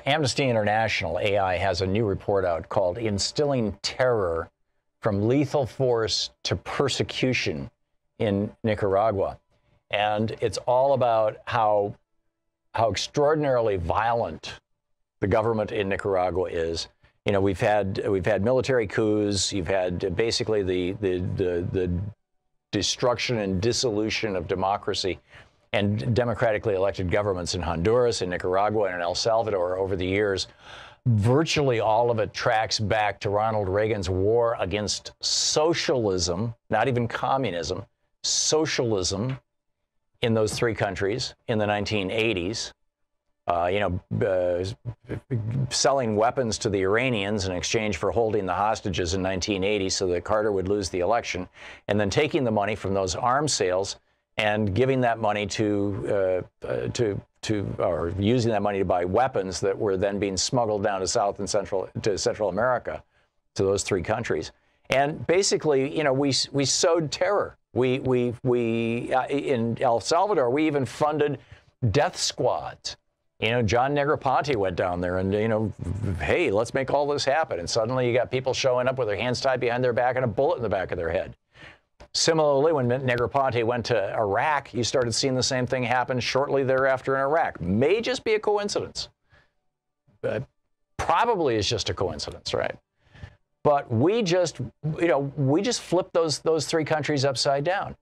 Amnesty International, AI, has a new report out called Instilling Terror from Lethal Force to Persecution in Nicaragua. And it's all about how extraordinarily violent the government in Nicaragua is. You know, we've had military coups. You've had basically the destruction and dissolution of democracy and democratically elected governments in Honduras, in Nicaragua, and in El Salvador over the years. Virtually all of it tracks back to Ronald Reagan's war against socialism, not even communism, socialism in those three countries in the 1980s. Selling weapons to the Iranians in exchange for holding the hostages in 1980 so that Carter would lose the election, and then taking the money from those arms sales and giving that money or using that money to buy weapons that were then being smuggled down to South and Central America, to those three countries. And basically, you know, we sowed terror. We in El Salvador, we even funded death squads. You know, John Negroponte went down there and, you know, hey, let's make all this happen. And suddenly you got people showing up with their hands tied behind their back and a bullet in the back of their head. Similarly, when Negroponte went to Iraq, you started seeing the same thing happen shortly thereafter in Iraq. May just be a coincidence. Probably is just a coincidence, right? But we just flipped those three countries upside down.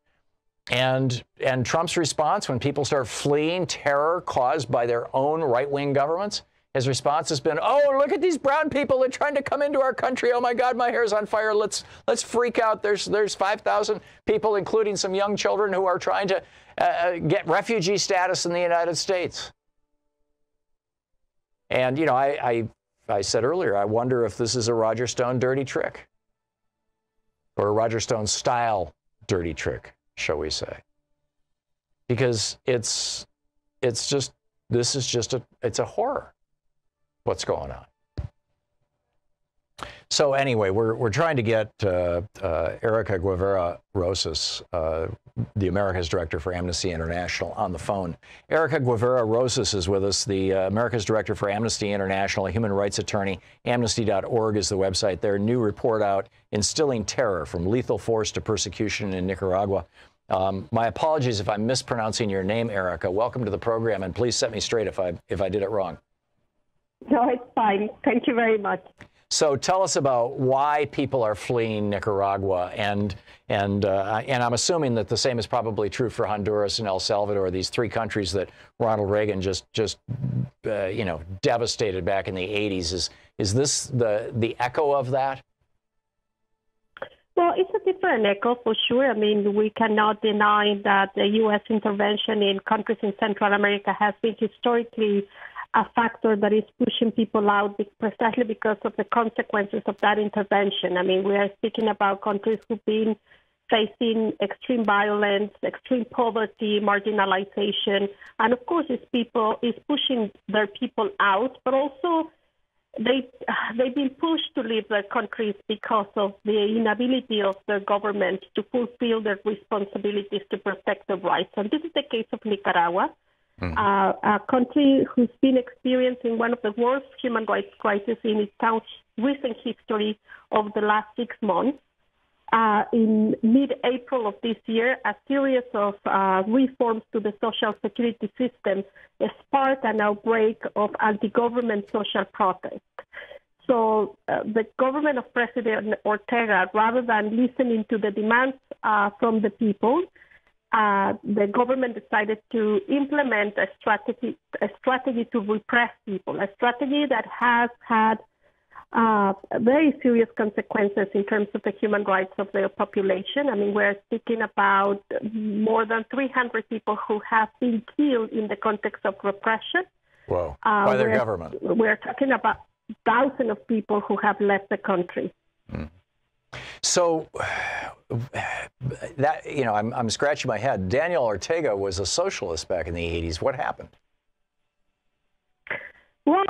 And Trump's response, when people start fleeing terror caused by their own right-wing governments, his response has been, "Oh, look at these brown people! They're trying to come into our country. Oh my God, my hair's on fire! Let's freak out! There's 5,000 people, including some young children, who are trying to get refugee status in the United States." And you know, I said earlier, I wonder if this is a Roger Stone dirty trick, or a Roger Stone style dirty trick, shall we say? Because it's a horror what's going on. So anyway, we're trying to get Erika Guevara Rosas, the Americas Director for Amnesty International, on the phone. Erika Guevara Rosas is with us, the Americas Director for Amnesty International, a human rights attorney. Amnesty.org is the website. Their new report out, Instilling Terror from Lethal Force to Persecution in Nicaragua. My apologies if I'm mispronouncing your name, Erika. Welcome to the program, and please set me straight if I did it wrong. No, it's fine. Thank you very much. So tell us about why people are fleeing Nicaragua, and I'm assuming that the same is probably true for Honduras and El Salvador, these three countries that Ronald Reagan just devastated back in the 80s. Is this the echo of that? Well, it's a different echo for sure. I mean, we cannot deny that the U.S. intervention in countries in Central America has been historically a factor that is pushing people out precisely because of the consequences of that intervention. I mean, we are speaking about countries who've been facing extreme violence, extreme poverty, marginalization, and of course, it's pushing their people out, but also they've been pushed to leave their countries because of the inability of their government to fulfill their responsibilities to protect their rights. And this is the case of Nicaragua, a country who's been experiencing one of the worst human rights crises in its recent history of the last 6 months. In mid-April of this year, a series of reforms to the social security system sparked an outbreak of anti-government social protest. So the government of President Ortega, rather than listening to the demands from the people, the government decided to implement a strategy to repress people, a strategy that has had very serious consequences in terms of the human rights of their population. I mean, we're speaking about more than 300 people who have been killed in the context of repression. Wow. By their government. We're talking about thousands of people who have left the country. So that, you know, I'm scratching my head. Daniel Ortega was a socialist back in the 80s. What happened? Well,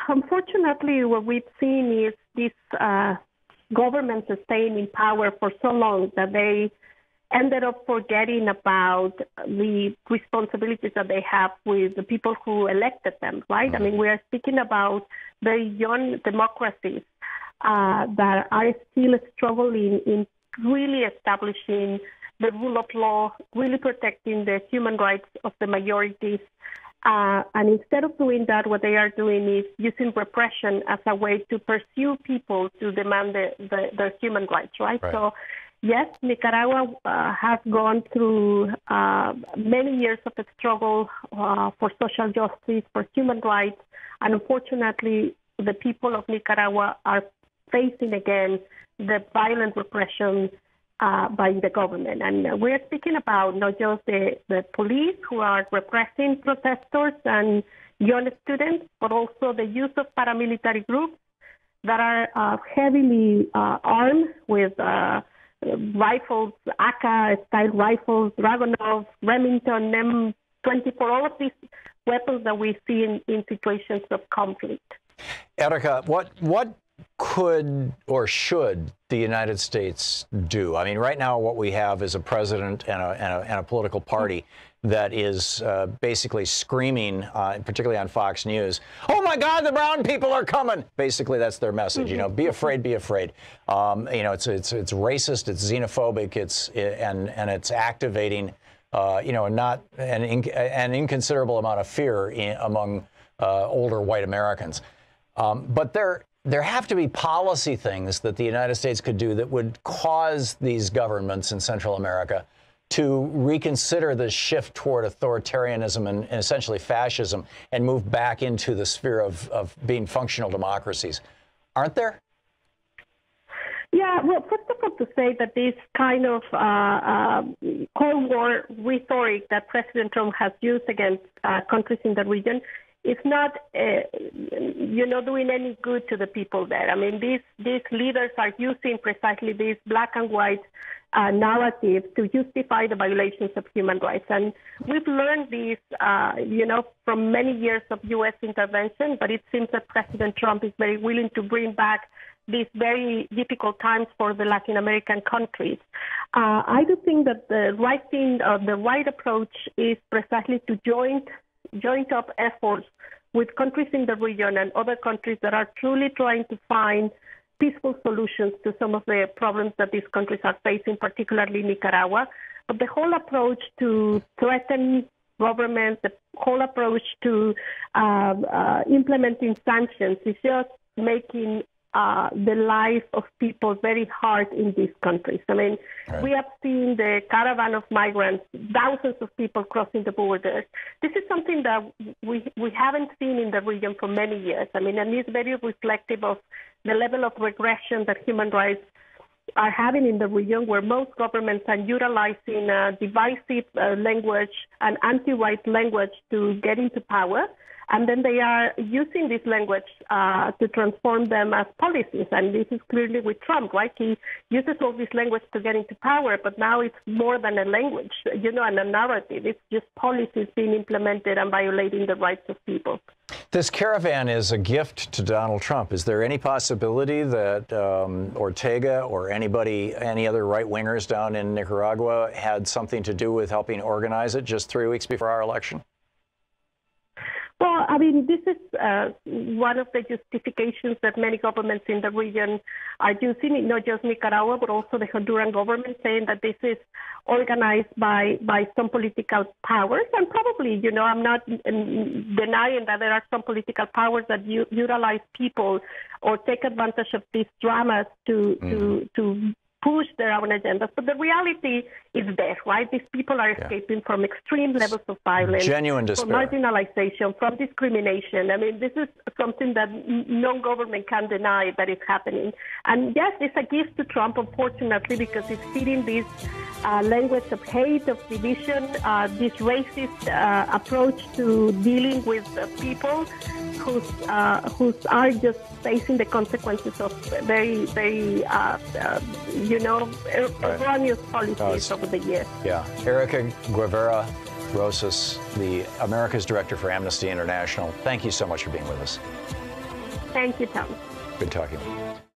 unfortunately, what we've seen is these governments staying in power for so long that they ended up forgetting about the responsibilities that they have with the people who elected them, right? I mean, we are speaking about very young democracies that are still struggling in really establishing the rule of law, really protecting the human rights of the majorities. And instead of doing that, what they are doing is using repression as a way to pursue people to demand their human rights, right? So, yes, Nicaragua has gone through many years of a struggle for social justice, for human rights, and unfortunately, the people of Nicaragua are facing again the violent repression by the government. And we're speaking about not just the police who are repressing protesters and young students, but also the use of paramilitary groups that are heavily armed with rifles, AK-style rifles, Dragunov, Remington, M24, all of these weapons that we see in situations of conflict. Erika, what could or should the United States do? I mean, right now what we have is a president and a political party that is basically screaming, particularly on Fox News, "Oh my God, the brown people are coming!" Basically, that's their message. You know, be afraid, be afraid. You know, it's racist, it's xenophobic, and it's activating, you know, not an inconsiderable amount of fear among older white Americans. But there have to be policy things that the United States could do that would cause these governments in Central America to reconsider the shift toward authoritarianism and essentially fascism and move back into the sphere of being functional democracies. Aren't there? Yeah, well, first of all, to say that this kind of Cold War rhetoric that President Trump has used against countries in the region is not, you know, doing any good to the people there. I mean, these leaders are using precisely this black and white narrative to justify the violations of human rights. And we've learned this, you know, from many years of U.S. intervention, but it seems that President Trump is very willing to bring back these very difficult times for the Latin American countries. I do think that the right thing, the right approach is precisely to joint up efforts with countries in the region and other countries that are truly trying to find peaceful solutions to some of the problems that these countries are facing, particularly Nicaragua. But the whole approach to threaten governments, the whole approach to implementing sanctions is just making the life of people very hard in these countries. I mean, we have seen the caravan of migrants, thousands of people crossing the borders. This is something that we haven't seen in the region for many years. I mean, and it's very reflective of the level of regression that human rights are having in the region, where most governments are utilizing divisive language and anti-right language to get into power. And then they are using this language to transform them as policies. And this is clearly with Trump, right? He uses all this language to get into power, but now it's more than a language, you know, and a narrative. It's just policies being implemented and violating the rights of people. This caravan is a gift to Donald Trump. Is there any possibility that Ortega or any other right-wingers down in Nicaragua had something to do with helping organize it just 3 weeks before our election? Well, I mean, this is one of the justifications that many governments in the region are using, not just Nicaragua, but also the Honduran government, saying that this is organized by some political powers. And probably, you know, I'm not denying that there are some political powers that utilize people or take advantage of these dramas to push their own agendas. But the reality is there, right? These people are escaping from extreme levels of violence, genuine despair, from marginalization, from discrimination. I mean, this is something that no government can deny that is happening. And yes, it's a gift to Trump, unfortunately, because it's feeding this language of hate, of division, this racist approach to dealing with people who are just facing the consequences of very, very, you know, erroneous policies over the years. Yeah. Erika Guevara Rosas, the America's Director for Amnesty International, thank you so much for being with us. Thank you, Tom. Good talking to you.